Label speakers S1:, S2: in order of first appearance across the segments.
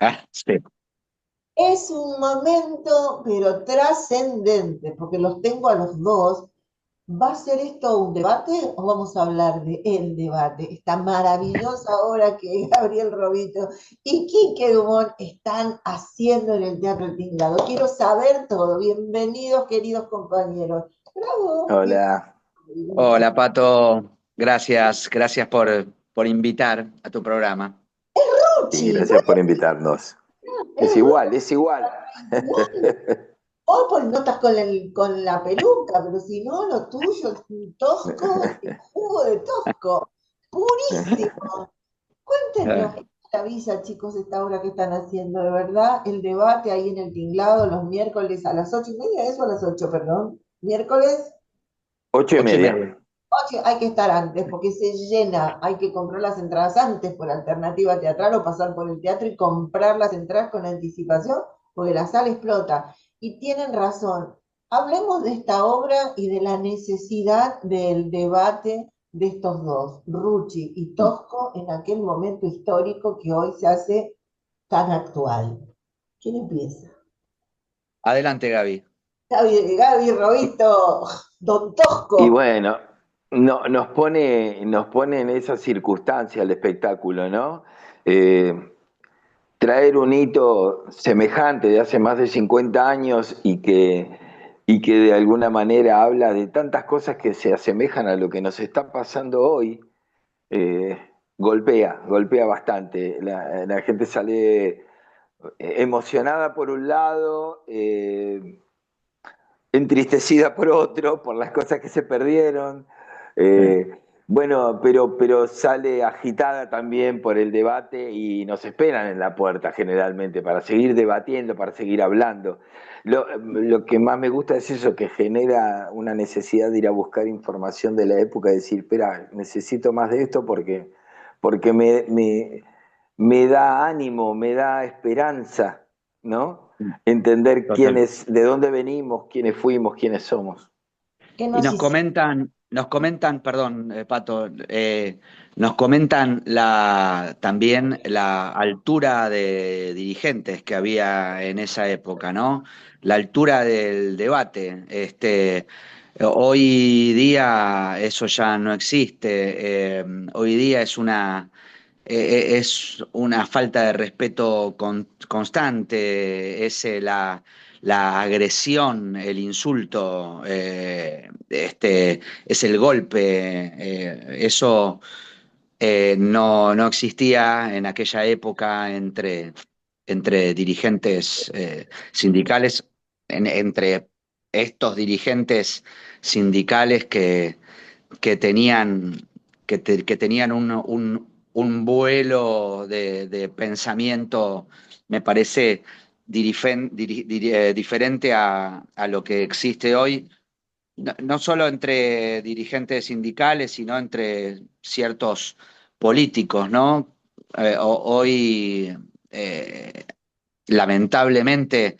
S1: Ah, sí.
S2: Es un momento, pero trascendente, porque los tengo a los dos. ¿Va a ser esto un debate o vamos a hablar de el debate? Esta maravillosa obra que Gabriel Robito y Quique Dumont están haciendo en el Teatro El Tinglado. Quiero saber todo. Bienvenidos, queridos compañeros. Bravo. Bien.
S1: Hola. Hola, Pato. Gracias por invitar a tu programa.
S3: Sí,
S2: Ruchi,
S3: gracias por invitarnos.
S2: es
S3: Es igual, es igual.
S2: igual. Vos pues no estás con la peluca, pero si no, lo tuyo es un tosco, el jugo de tosco, purísimo.
S1: Eh,
S2: Cuéntenos qué maravilla, chicos, esta obra que están haciendo, de verdad, el debate ahí en el tinglado los miércoles a las 8:30, eso a las 8, perdón. Miércoles
S1: 8:30.
S3: 8:30.
S2: 8, hay que estar antes porque se llena, hay que comprar las entradas antes por alternativa teatral o pasar por el teatro y comprar las entradas con anticipación porque la sala explota. Y tienen razón. Hablemos de esta obra y de la necesidad del debate de estos dos, Rucci y Tosco, en aquel momento histórico que hoy se hace tan actual. ¿Quién empieza?
S1: Adelante, Gaby.
S2: Gaby, Robito, Don
S3: Y
S2: Tosco.
S3: bueno, no, nos pone en esa circunstancia el espectáculo, ¿no? Eh, Traer un hito semejante de hace más de 50 años y que de alguna manera habla de tantas cosas que se asemejan a lo que nos está pasando hoy, eh, golpea bastante. La gente sale emocionada por un lado, entristecida por otro, por las cosas que se perdieron.
S1: Sí,
S3: Eh, bueno, pero sale agitada también por el debate y nos esperan en la puerta generalmente para seguir debatiendo, para seguir hablando. Lo que más me gusta es eso, que genera una necesidad de ir a buscar información de la época y decir, espera, necesito más de esto porque me da ánimo, me da esperanza, ¿no? Entender
S1: total.
S3: de dónde venimos, quiénes fuimos, quiénes somos.
S2: ¿Qué
S1: Y
S2: nos hicieron?
S1: nos comentan, perdón, Pato, nos comentan también la altura de dirigentes que había en esa época, ¿no? La altura del debate. Hoy día eso ya no existe. Hoy día es una falta de respeto constante, la agresión, el insulto, es el golpe. Eso no existía en aquella época entre dirigentes sindicales, entre estos dirigentes sindicales que tenían, que tenían un vuelo de pensamiento, me parece, diferente a lo que existe hoy, no solo entre dirigentes sindicales, sino entre ciertos políticos, ¿no? Hoy, lamentablemente,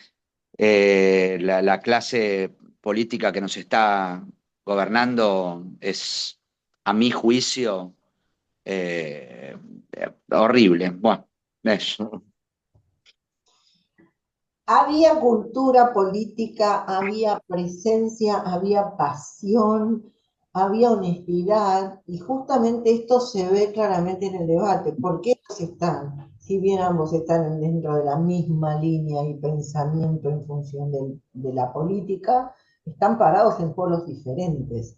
S1: la clase política que nos está gobernando es, a mi juicio, horrible. Bueno, es.
S2: Había cultura política, había presencia, había pasión, había honestidad, y justamente esto se ve claramente en el debate, porque ellos están, si bien ambos están dentro de la misma línea y pensamiento en función de la política, están parados en polos diferentes.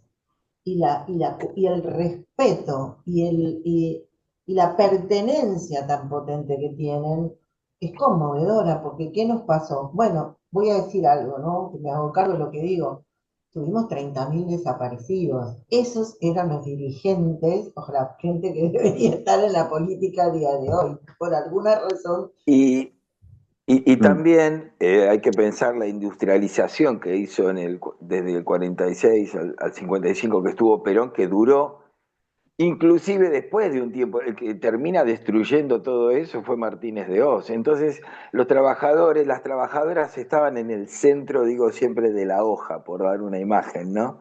S2: Y el respeto y la pertenencia tan potente que tienen es conmovedora, porque ¿qué nos pasó? Bueno, voy a decir algo, ¿no? Que me hago cargo de lo que digo. Tuvimos 30.000 desaparecidos. Esos eran los dirigentes, o la gente que debería estar en la política a día de hoy. Por alguna razón,
S3: Y, y
S1: Mm.
S3: también hay que pensar la industrialización que hizo desde el 46 al 55 que estuvo Perón, que duró. Inclusive después de un tiempo, el que termina destruyendo todo eso fue Martínez de Hoz. Entonces, los trabajadores, las trabajadoras estaban en el centro, digo siempre, de la hoja, por dar una imagen, ¿no?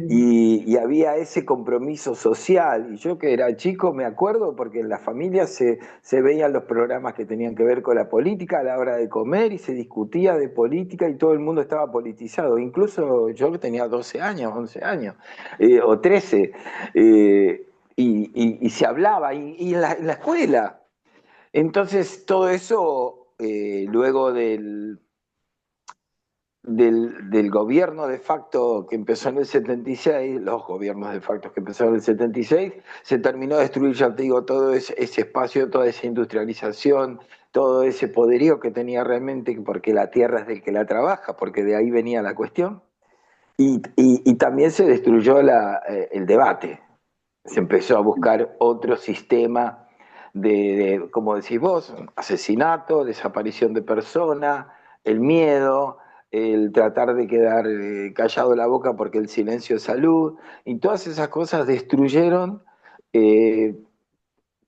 S3: y había ese compromiso social. Y yo que era chico me acuerdo porque en la familia se veían los programas que tenían que ver con la política a la hora de comer y se discutía de política y todo el mundo estaba politizado. Incluso yo que tenía 12 años, 11 años o 13. Y se hablaba y en la escuela. Entonces todo eso luego del gobierno de facto que empezó en el 76, los gobiernos de facto que empezaron en el 76, se terminó de destruir, ya te digo, todo ese espacio, toda esa industrialización, todo ese poderío que tenía realmente, porque la tierra es del que la trabaja, porque de ahí venía la cuestión. Y también se destruyó el debate, se empezó a buscar otro sistema como decís vos, asesinato, desaparición de persona, el miedo, el tratar de quedar callado la boca porque el silencio es salud, y todas esas cosas destruyeron eh,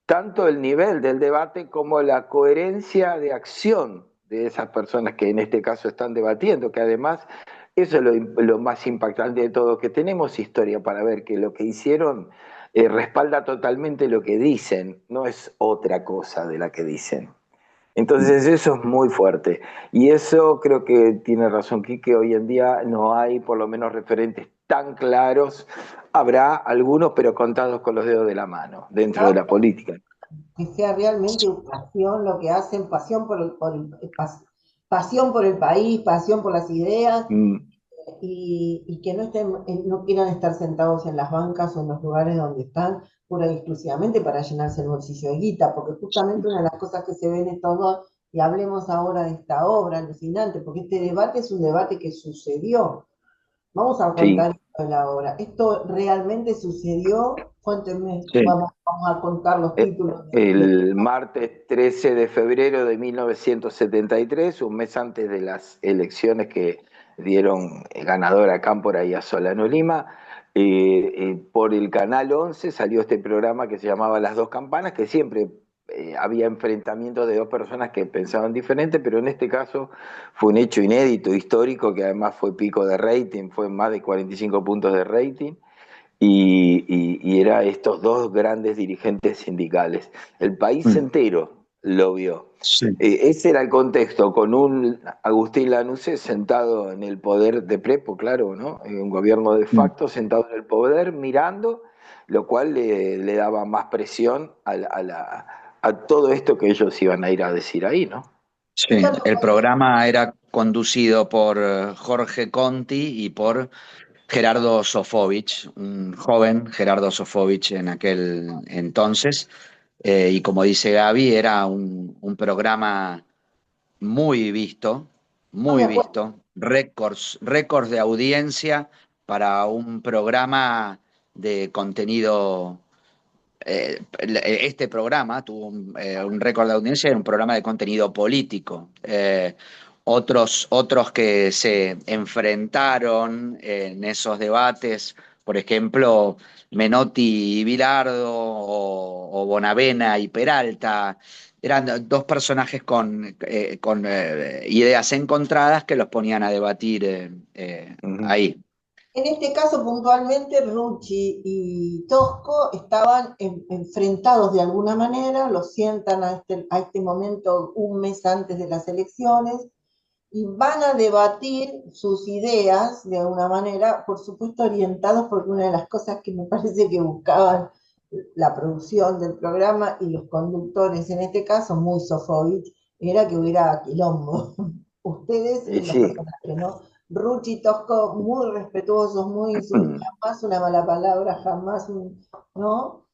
S3: tanto el nivel del debate como la coherencia de acción de esas personas que en este caso están debatiendo, que además eso es lo más impactante de todo, que tenemos historia para ver que lo que hicieron respalda totalmente lo que dicen, no es otra cosa de la que dicen. Entonces eso es muy fuerte. Y eso creo que tiene razón Quique, hoy en día no hay por lo menos referentes tan claros. Habrá algunos, pero contados con los dedos de la mano, dentro de la política.
S2: Que sea realmente pasión lo que hacen, pasión pasión por el país, pasión por las ideas,
S3: Mm,
S2: y que no estén, no quieran estar sentados en las bancas o en los lugares donde están, pura y exclusivamente para llenarse el bolsillo de guita, porque justamente una de las cosas que se ven estos dos, y hablemos ahora de esta obra alucinante, porque este debate es un debate que sucedió. Vamos a
S3: sí,
S2: contar esto de la obra. ¿Esto realmente sucedió? Cuéntenme,
S3: sí.
S2: vamos a contar los títulos
S3: El martes 13 de febrero de 1973, un mes antes de las elecciones que dieron ganador a Cámpora y a Solano Lima, por el Canal 11 salió este programa que se llamaba Las Dos Campanas, que siempre había enfrentamientos de dos personas que pensaban diferente, pero en este caso fue un hecho inédito, histórico, que además fue pico de rating, fue más de 45 puntos de rating. Y era estos dos grandes dirigentes sindicales. El país
S1: Mm,
S3: entero lo vio.
S1: sí.
S3: Ese era el contexto, con un Agustín Lanusse sentado en el poder de Prepo, claro, ¿no? Un gobierno de
S1: Mm.
S3: facto sentado en el poder, mirando, lo cual le daba más presión a todo esto que ellos iban a ir a decir ahí, ¿no?
S1: Sí, el programa era conducido por Jorge Conti y por Gerardo Sofovich, un joven Gerardo Sofovich en aquel entonces. Y como dice Gaby, era un programa
S2: No me
S1: muy
S2: acuerdo.
S1: visto, récords de audiencia para un programa de contenido. Este programa tuvo un récord de audiencia, era un programa de contenido político. Otros que se enfrentaron en esos debates, por ejemplo, Menotti y Bilardo o Bonavena y Peralta, eran dos personajes con ideas encontradas que los ponían a debatir
S3: Ujú.
S1: ahí.
S2: En este caso, puntualmente, Rucci y Tosco estaban enfrentados de alguna manera, los sientan a este momento un mes antes de las elecciones y van a debatir sus ideas de alguna manera, por supuesto orientados, porque una de las cosas que me parece que buscaban la producción del programa y los conductores, en este caso muy Sofovich, era que hubiera quilombo. Ustedes y los
S3: Sí.
S2: personajes, ¿no? Ruchi y Tosco muy respetuosos, muy jamás una mala palabra, jamás ¿no?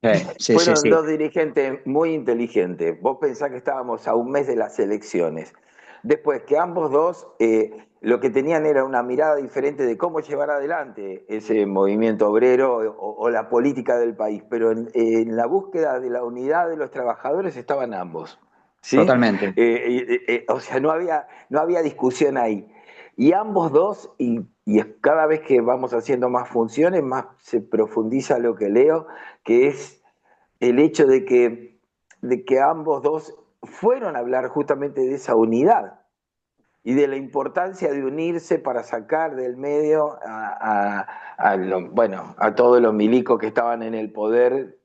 S1: Sí, sí,
S3: Fueron
S1: sí.
S3: dos dirigentes muy inteligentes. Vos pensás que estábamos a un mes de las elecciones. Después que ambos dos lo que tenían era una mirada diferente de cómo llevar adelante ese movimiento obrero o la política del país, pero en la búsqueda de la unidad de los trabajadores estaban ambos. ¿Sí?
S1: Totalmente.
S3: O sea, no había discusión ahí. Y ambos dos, y cada vez que vamos haciendo más funciones, más se profundiza lo que leo, que es el hecho de que ambos dos fueron a hablar justamente de esa unidad y de la importancia de unirse para sacar del medio bueno, a todos los milicos que estaban en el poder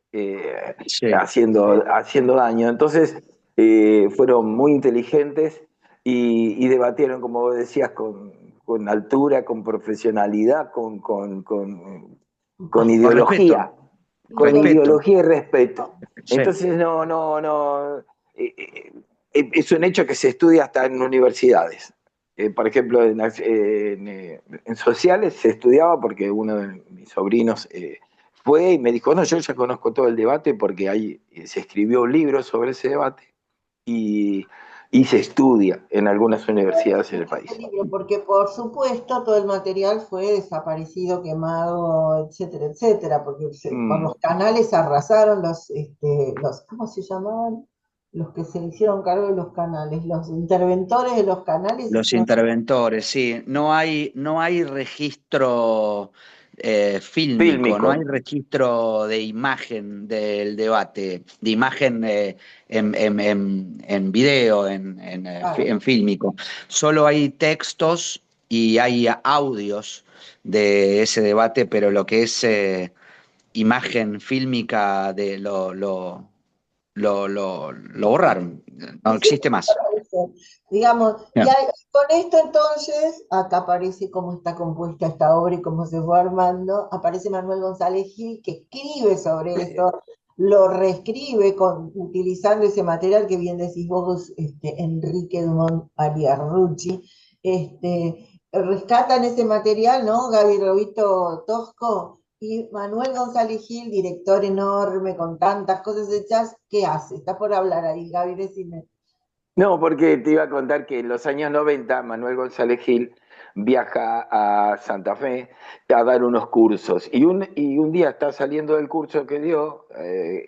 S1: Sí,
S3: haciendo daño. Entonces fueron muy inteligentes y debatieron, como vos decías, con altura, con profesionalidad, con
S1: con respeto,
S3: ideología, con
S1: respeto.
S3: ideología y respeto.
S1: Sí,
S3: Entonces no, es un hecho que se estudia hasta en universidades. Por ejemplo, en sociales se estudiaba porque uno de mis sobrinos fue y me dijo, no, yo ya conozco todo el debate porque ahí se escribió un libro sobre ese debate y, y se estudia en algunas universidades en el
S2: Este
S3: país.
S2: libro, porque por supuesto todo el material fue desaparecido, quemado, etcétera, etcétera, porque con
S3: Mm.
S2: los canales arrasaron ¿cómo se llamaban? Los que se hicieron cargo de los canales, los interventores de los canales
S1: los
S2: hicieron.
S1: interventores, sí. No hay registro fílmico, no hay
S3: Fílmico.
S1: registro de imagen del debate, de imagen en video,
S2: Claro.
S1: en fílmico. Solo hay textos y hay audios de ese debate, pero lo que es imagen fílmica lo borraron, no
S2: Y sí,
S1: existe más.
S2: digamos,
S1: Bien.
S2: con esto entonces, acá aparece cómo está compuesta esta obra y cómo se fue armando, aparece Manuel González Gil que escribe sobre esto, lo reescribe utilizando ese material que bien decís vos, Enrique Dumont Ariarrucci, rescatan ese material, ¿no? Gaby Robito Tosco y Manuel González Gil, director enorme con tantas cosas hechas, ¿qué hace? Está por hablar ahí, Gaby, decime.
S3: No, porque te iba a contar que en los años 90 Manuel González Gil viaja a Santa Fe a dar unos cursos y un día está saliendo del curso que dio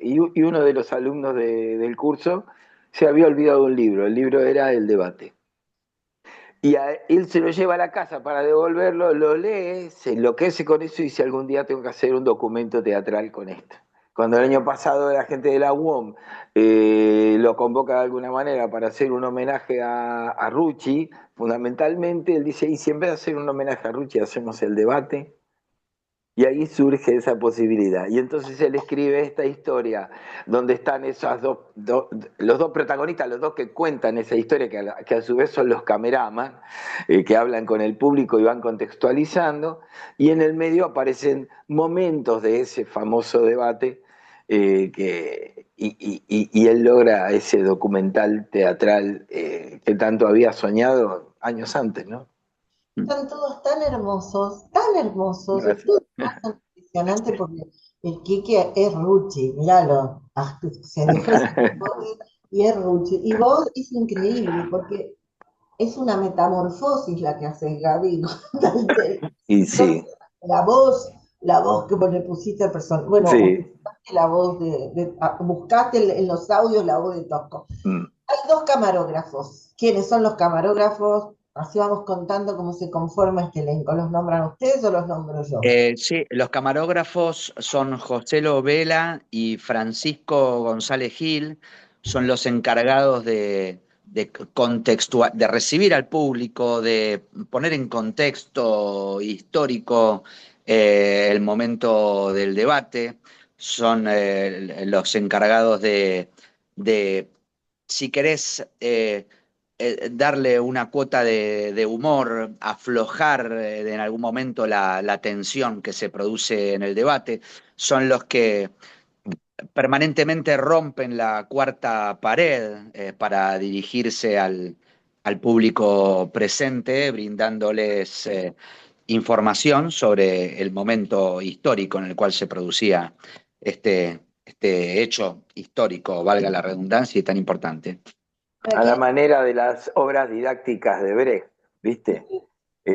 S3: y uno de los alumnos del curso se había olvidado un libro, el libro era El debate. Y él se lo lleva a la casa para devolverlo, lo lee, se enloquece con eso y dice algún día tengo que hacer un documento teatral con esto. Cuando el año pasado la gente de la UOM lo convoca de alguna manera para hacer un homenaje a Rucci, fundamentalmente él dice, y si en vez de hacer un homenaje a Rucci hacemos el debate, y ahí surge esa posibilidad. Y entonces él escribe esta historia donde están los dos protagonistas, los dos que cuentan esa historia, que a su vez son los cameraman, que hablan con el público y van contextualizando. Y en el medio aparecen momentos de ese famoso debate y él logra ese documental teatral que tanto había soñado años antes, ¿no?
S2: Están todos tan hermosos, y
S3: Gracias.
S2: todos son impresionantes porque el Quique es Rucci, miralo, se dejó ese bigote y es Rucci. Y vos es increíble porque es una metamorfosis la que haces, Gaby.
S3: Y
S2: Entonces,
S3: sí,
S2: la voz que vos le pusiste al personaje, bueno,
S3: sí.
S2: utilizaste la voz buscaste en los audios la voz de Tosco.
S3: Mm.
S2: Hay dos camarógrafos. ¿Quiénes son los camarógrafos? Así vamos contando cómo se conforma este elenco. ¿Los nombran ustedes o los nombro yo?
S1: Sí, los camarógrafos son José Vela y Francisco González Gil, son los encargados de recibir al público, de poner en contexto histórico el momento del debate, son los encargados de, si querés, darle una cuota de humor, aflojar en algún momento la tensión que se produce en el debate, son los que permanentemente rompen la cuarta pared para dirigirse al público presente, brindándoles información sobre el momento histórico en el cual se producía este hecho histórico, valga la redundancia, y tan importante.
S2: ¿Para
S3: A la
S2: quién?
S3: manera de las obras didácticas de Brecht, ¿viste?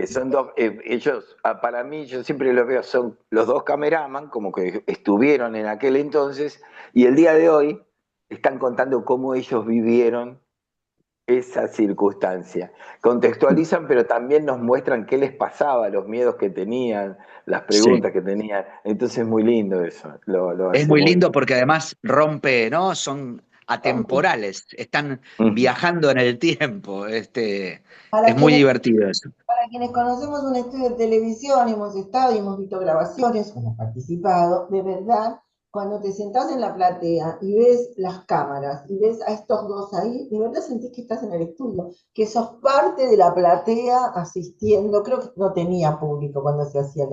S3: Son dos, ellos, para mí, yo siempre los veo, son los dos cameraman, como que estuvieron en aquel entonces, y el día de hoy están contando cómo ellos vivieron esa circunstancia. Contextualizan, pero también nos muestran qué les pasaba, los miedos que tenían, las
S1: Sí.
S3: preguntas que tenían. Entonces es muy lindo eso, lo
S1: Es
S3: hace
S1: muy
S3: muy
S1: lindo
S3: bien.
S1: porque además rompe, ¿no? Son atemporales, están
S3: Ujú.
S1: viajando en el tiempo. Es
S2: Para
S1: muy
S2: quienes,
S1: divertido eso.
S2: para quienes conocemos un estudio de televisión, hemos estado y hemos visto grabaciones, hemos participado, de verdad, cuando te sentás en la platea y ves las cámaras y ves a estos dos ahí, de verdad sentís que estás en el estudio, que sos parte de la platea asistiendo. Creo que no tenía público cuando se hacía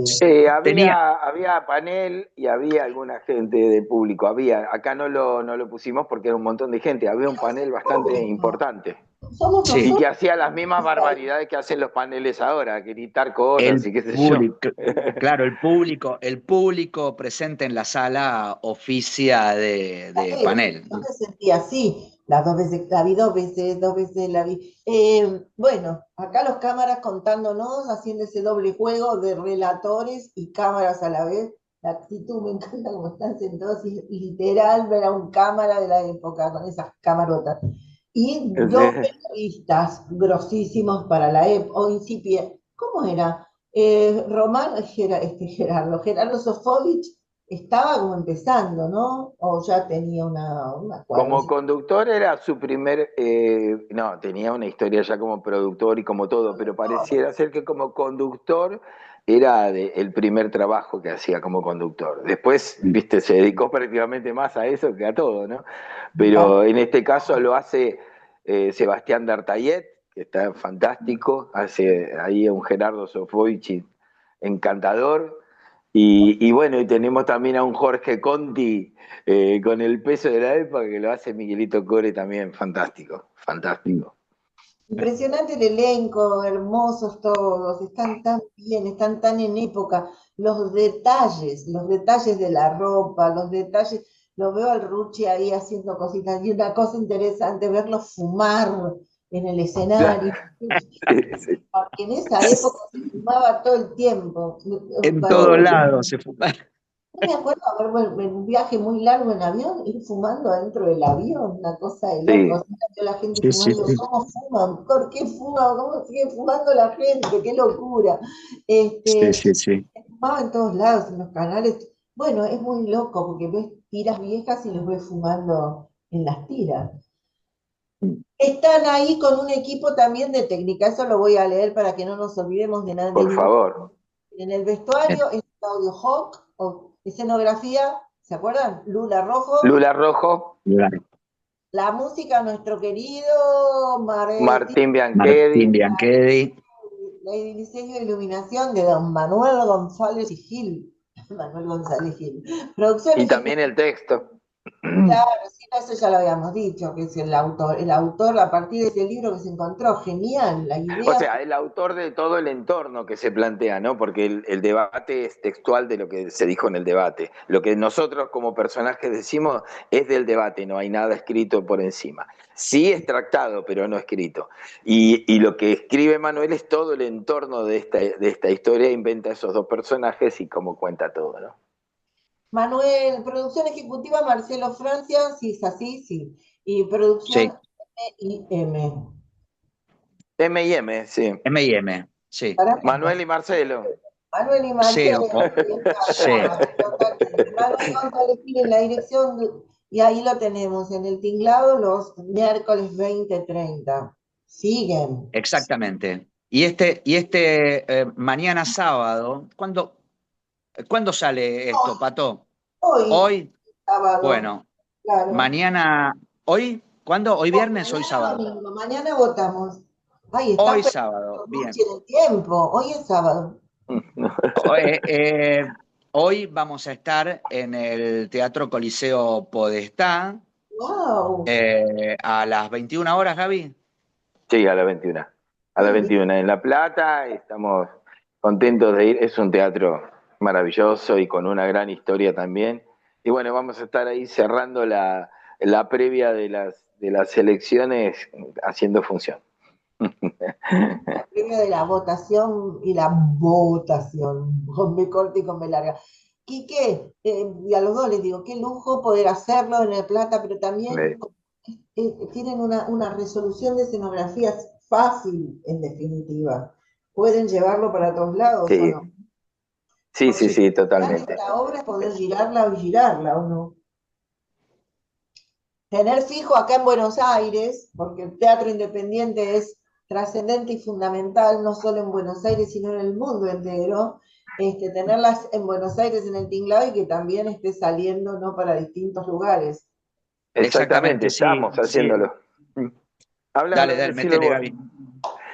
S3: Sí,
S1: Tenía,
S3: había panel y había alguna gente de público. Acá no lo pusimos porque era un montón de gente. Había un
S2: pero
S3: panel
S2: sin
S3: bastante
S2: público.
S3: importante.
S2: Somos
S1: sí,
S3: Y que
S2: nosotros.
S3: hacía las mismas barbaridades que hacen los paneles ahora, gritar cosas
S1: el
S3: y qué sé yo.
S1: público, claro, el público presente en la sala oficia de panel.
S2: Yo me sentí así, las dos veces, la vi dos veces la vi. Bueno, acá los cámaras contándonos, haciendo ese doble juego de relatores y cámaras a la vez. La actitud me encanta como están sentados, y literal ver a un cámara de la época con esas camarotas. Y dos periodistas grosísimos para la época, o incipiente. ¿Cómo era? Román, Gerardo Sofovich estaba como empezando, ¿no? O ya tenía una cuadro.
S3: Como conductor era su primer, no, tenía una historia ya como productor y como todo, pero pareciera ser que como conductor era el primer trabajo que hacía como conductor. Después, viste, se dedicó prácticamente más a eso que a todo, ¿no? Pero en este caso lo hace Sebastián Dartayet, que está fantástico, hace ahí un Gerardo Sofovich encantador. Y bueno, y tenemos también a un Jorge Conti con el peso de la época que lo hace Miguelito Core también, fantástico, fantástico.
S2: Impresionante el elenco, hermosos todos, están tan bien, están tan en época. Los detalles de la ropa, los detalles, lo veo al Rucci ahí haciendo cositas, y una cosa interesante, verlo fumar en el escenario,
S3: Sí, sí.
S2: porque en esa época se fumaba todo el tiempo.
S1: En todos
S2: Cuando
S1: lados se fuma.
S2: Yo me acuerdo haber en un viaje muy largo en avión, ir fumando adentro del avión, una cosa de
S3: Sí,
S2: locos. Yo la gente
S1: Sí, sí,
S2: fumando,
S1: sí.
S2: ¿cómo fuman? ¿Por qué fuman? ¿Cómo sigue fumando la gente? ¡Qué locura!
S1: Sí,
S2: Este,
S1: sí, sí.
S2: fumaba en todos lados, en los canales. Bueno, es muy loco porque ves tiras viejas y los ves fumando en las tiras. Están ahí con un equipo también de técnica, eso lo voy a leer para que no nos olvidemos de nada, de
S3: por
S2: ningún.
S3: favor.
S2: En el
S1: Bien.
S2: vestuario es Claudio Hawk, o escenografía, ¿se acuerdan? Lula Rojo.
S3: Lula Rojo,
S1: Claro.
S2: La música, nuestro querido
S3: Martín
S1: Martín
S3: Biancheri
S1: Bianchedi.
S2: el diseño e iluminación de don Manuel González y Gil. Manuel González Gil. Producción
S3: y también
S2: ejecutiva.
S3: el texto.
S2: Claro, sí, no, eso ya lo habíamos dicho, que es el autor a partir de ese libro que se encontró, genial, la
S3: O
S2: idea.
S3: sea, el autor de todo el entorno que se plantea, ¿no? Porque el debate es textual de lo que se dijo en el debate. Lo que nosotros como personajes decimos es del debate, no hay nada escrito por encima. Sí extractado, pero no escrito. Y lo que escribe Manuel es todo el entorno de esta historia, inventa esos dos personajes y cómo cuenta todo, ¿no?
S2: Manuel, producción ejecutiva Marcelo Francia, si es así, sí. Y producción
S1: Sí,
S2: M&M.
S3: M&M, sí.
S1: M&M, sí.
S2: Para
S3: Manuel y Marcelo.
S2: Manuel y
S1: Sí,
S2: Marcelo, me
S1: sí,
S2: encanta, totalmente. Manuel González Gil en la dirección, y ahí lo tenemos, en el tinglado los miércoles 20:30. Siguen.
S1: exactamente. Y este mañana sábado, ¿cuándo sale esto, Pato?
S2: Hoy,
S1: Hoy,
S2: sábado,
S1: bueno,
S2: claro.
S1: mañana, ¿hoy, ¿cuándo? ¿Hoy viernes? Hoy
S2: Mañana
S1: sábado.
S2: domingo, mañana votamos. Ay, está
S1: Hoy
S2: perfecto,
S1: sábado,
S2: Ruchi,
S1: bien.
S2: en el tiempo. Hoy es sábado.
S1: Eh, eh, Hoy vamos a estar en el Teatro Coliseo Podestá
S2: ¡Wow!
S1: a las 21 horas, Gaby.
S3: Sí, a las 21. A
S2: Qué
S3: las
S2: lindo.
S3: 21 en La Plata, estamos contentos de ir. Es un teatro maravilloso y con una gran historia también. Y bueno, vamos a estar ahí cerrando la previa de las elecciones haciendo función.
S2: El premio de la votación y la votación, con B corta y con B larga. Quique, y a los dos les digo, qué lujo poder hacerlo en El Plata, pero también tienen una resolución de escenografías fácil, en definitiva. ¿Pueden llevarlo para todos lados o
S3: Sí,
S2: no?
S3: sí, sí,
S2: Porque
S3: sí,
S2: la
S3: totalmente.
S2: esta obra es poder girarla o girarla, ¿o no? tener fijo acá en Buenos Aires, porque el teatro independiente es trascendente y fundamental, no solo en Buenos Aires, sino en el mundo entero, tenerlas en Buenos Aires en el Tinglado y que también esté saliendo, ¿no?, para distintos lugares.
S3: Exactamente,
S1: Exactamente, sí,
S3: estamos
S1: sí.
S3: haciéndolo.
S1: Dale,
S3: Háblalo,
S1: dale,
S3: decilo
S1: métele,
S3: vos.
S1: Gaby.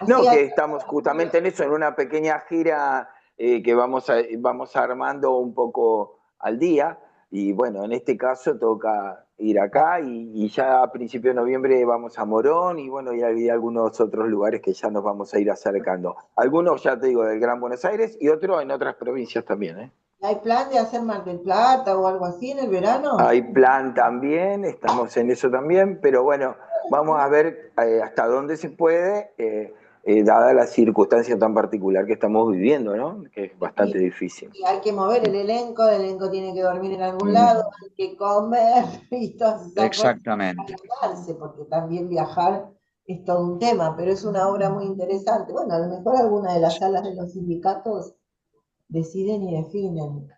S3: No,
S2: Así
S3: que
S2: hay,
S3: estamos justamente en eso, en una pequeña gira que vamos armando un poco al día. Y bueno, en este caso toca ir acá y ya a principios de noviembre vamos a Morón y bueno, y hay algunos otros lugares que ya nos vamos a ir acercando. Algunos, ya te digo, del Gran Buenos Aires y otros en otras provincias también, ¿eh?
S2: ¿hay plan de hacer Mar del Plata o algo así en el verano?
S3: Hay plan también, estamos en eso también, pero bueno, vamos a ver hasta dónde se puede, dada la circunstancia tan particular que estamos viviendo, ¿no? Que es
S2: Y,
S3: bastante difícil.
S2: y hay que mover el elenco tiene que dormir en algún lado,
S3: Mm.
S2: hay que comer y todas esas cosas,
S1: Exactamente.
S2: alimentarse, porque también viajar es todo un tema, pero es una obra muy interesante. Bueno, a lo mejor alguna de las salas de los sindicatos deciden y definen.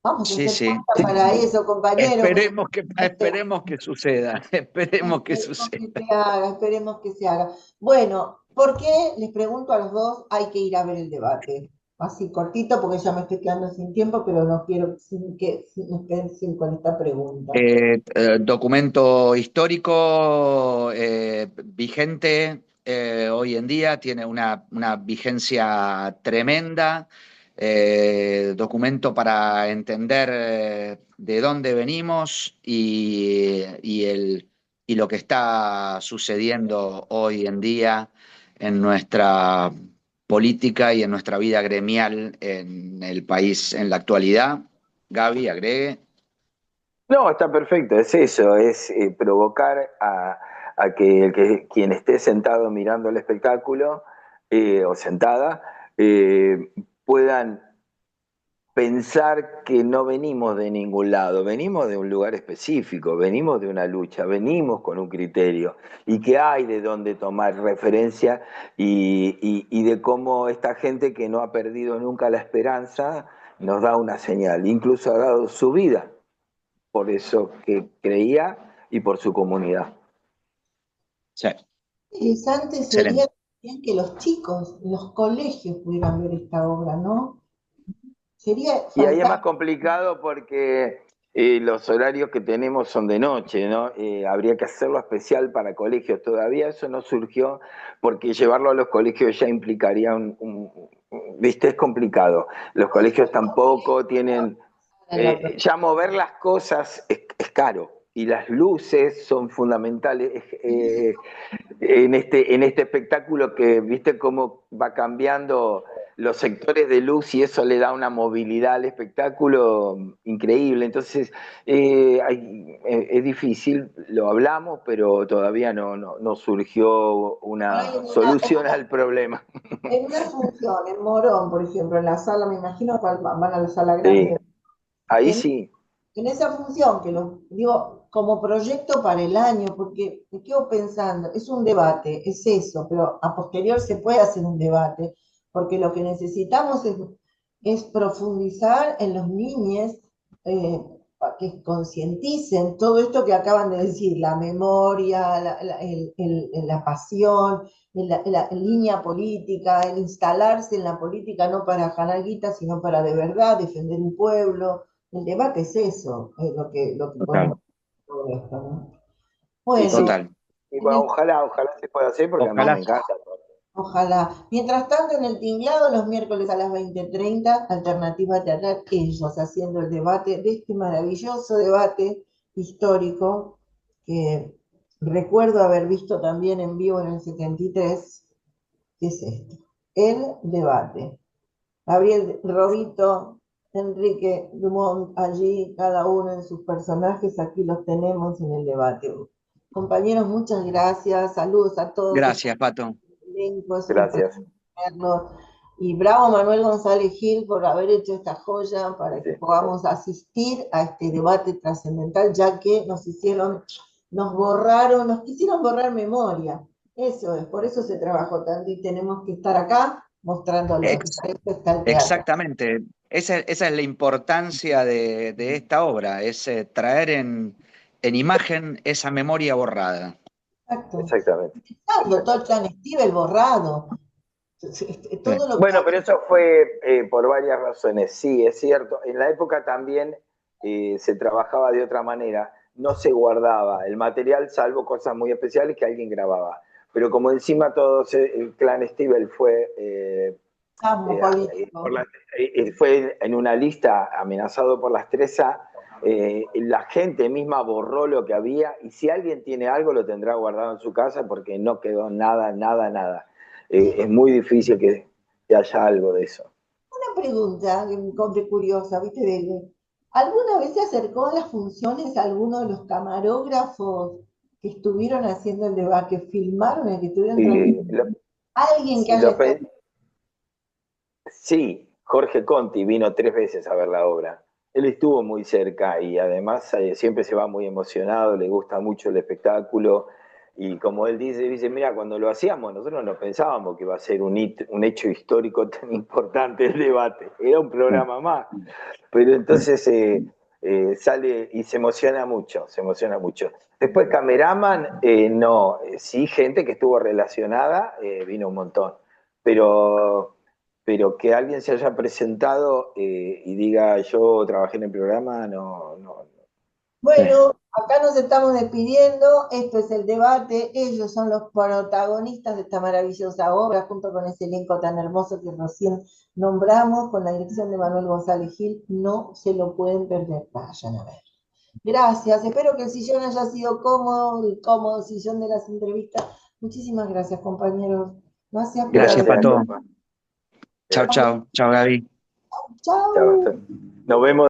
S2: Vamos a
S1: Sí,
S2: hacer
S1: sí.
S2: fuerza para eso, compañeros.
S1: Esperemos que suceda, esperemos que
S2: Esperemos
S1: suceda.
S2: que se haga, esperemos que se haga. Bueno, ¿por qué, les pregunto a los dos, hay que ir a ver el debate? Así cortito, porque ya me estoy quedando sin tiempo, pero no quiero que nos queden sin con esta pregunta.
S1: Documento histórico vigente hoy en día, tiene una vigencia tremenda, documento para entender de dónde venimos y lo que está sucediendo hoy en día en nuestra política y en nuestra vida gremial en el país en la actualidad. Gaby, agregue.
S3: No, está perfecto, es eso, es provocar a que, quien esté sentado mirando el espectáculo o sentada puedan pensar que no venimos de ningún lado, venimos de un lugar específico, venimos de una lucha, venimos con un criterio y que hay de dónde tomar referencia y de cómo esta gente que no ha perdido nunca la esperanza nos da una señal, incluso ha dado su vida por eso que creía y por su comunidad.
S1: Sí,
S2: Interesante sería
S1: excelente.
S2: también que los chicos, los colegios pudieran ver esta obra, ¿no? Sería
S3: Y ahí es más
S2: fantástico.
S3: complicado porque los horarios que tenemos son de noche, ¿no? Habría que hacerlo especial para colegios. Todavía eso no surgió porque llevarlo a los colegios ya implicaría ¿viste? Es complicado. Los colegios tampoco tienen...
S2: En la
S3: ya mover las cosas es caro y las luces son fundamentales. En este espectáculo que viste cómo va cambiando los sectores de luz y eso le da una movilidad al espectáculo increíble. Entonces, es difícil, lo hablamos, pero todavía no surgió
S2: Por ahí
S3: una solución al problema.
S2: en una función, en Morón, por ejemplo, en la sala, me imagino que van a la sala
S3: Sí,
S2: grande.
S3: ahí
S2: En,
S3: sí.
S2: en esa función, que lo digo como proyecto para el año, porque me quedo pensando, es un debate, es eso, pero a posterior se puede hacer un debate, porque lo que necesitamos es profundizar en los niños, para que concienticen todo esto que acaban de decir, la memoria, la pasión, la línea política, el instalarse en la política no para ganar guita, sino para de verdad defender un pueblo. El debate es eso, es lo que
S1: Total,
S2: podemos hacer todo esto, ¿no?
S3: Y sí,
S2: Bueno,
S1: total.
S3: y
S2: en
S3: bueno,
S2: el-
S3: ojalá se pueda hacer porque a mí me
S1: Ojalá.
S3: encanta.
S2: ojalá. Mientras tanto, en el Tinglado, los miércoles a las 20:30, Alternativa Teatral, ellos haciendo el debate de este maravilloso debate histórico que recuerdo haber visto también en vivo en el 73, que es esto, el debate. Gabriel Robito, Enrique Dumont, allí cada uno en sus personajes, aquí los tenemos en el debate. Compañeros, muchas gracias, saludos a todos, es
S1: Gracias, Pato.
S2: un elenco, es un placer
S3: Gracias.
S2: verlos. Y bravo Manuel González Gil por haber hecho esta joya para
S3: Sí.
S2: que podamos asistir a este debate trascendental, ya que nos borraron, nos quisieron borrar memoria. Eso es, por eso se trabajó tanto y tenemos que estar acá mostrándolo.
S1: Ex-
S2: Para eso está el teatro.
S1: Exactamente. Esa es la importancia de esta obra, es traer en imagen esa memoria borrada.
S2: Exacto.
S3: Exactamente.
S2: Todo el clan Steve borrado. Todo lo
S3: Bueno,
S2: que
S3: pero eso fue por varias razones. Sí, es cierto. En la época también se trabajaba de otra manera. No se guardaba el material, salvo cosas muy especiales que alguien grababa. Pero como encima todos el clan Stivel fue,
S2: estamos políticos.
S3: fue en una lista amenazado por las Treza, la gente misma borró lo que había y si alguien tiene algo lo tendrá guardado en su casa porque no quedó nada, nada, nada. Es muy difícil que haya algo de eso.
S2: Una pregunta que me encontré curiosa, ¿viste? ¿Alguna vez se acercó a las funciones alguno de los camarógrafos que estuvieron haciendo el debate, que filmaron el que estuvieron
S3: Y
S2: transmitiendo? Alguien que haya
S3: lo
S2: estado.
S3: pe- sí, Jorge Conti vino 3 veces a ver la obra. Él estuvo muy cerca y además siempre se va muy emocionado, le gusta mucho el espectáculo y como él dice, mira, cuando lo hacíamos nosotros no pensábamos que iba a ser un hecho histórico tan importante el debate, era un programa más, pero entonces sale y se emociona mucho, se emociona mucho. Después Cameraman, no, sí, gente que estuvo relacionada, vino un montón, pero, pero que alguien se haya presentado y diga yo trabajé en el programa, no, no.
S2: Bueno, acá nos estamos despidiendo, esto es el debate, ellos son los protagonistas de esta maravillosa obra, junto con ese elenco tan hermoso que recién nombramos, con la dirección de Manuel González Gil, no se lo pueden perder, vayan a ver. Gracias, espero que el sillón haya sido cómodo, el cómodo sillón de las entrevistas. Muchísimas gracias, compañeros. Gracias por
S1: Gracias,
S2: haber.
S3: Gracias,
S1: Pato.
S3: compa.
S1: Chau,
S3: Gracias.
S1: chau. Chau, Gaby.
S3: Chao.
S2: Chau.
S3: Nos vemos.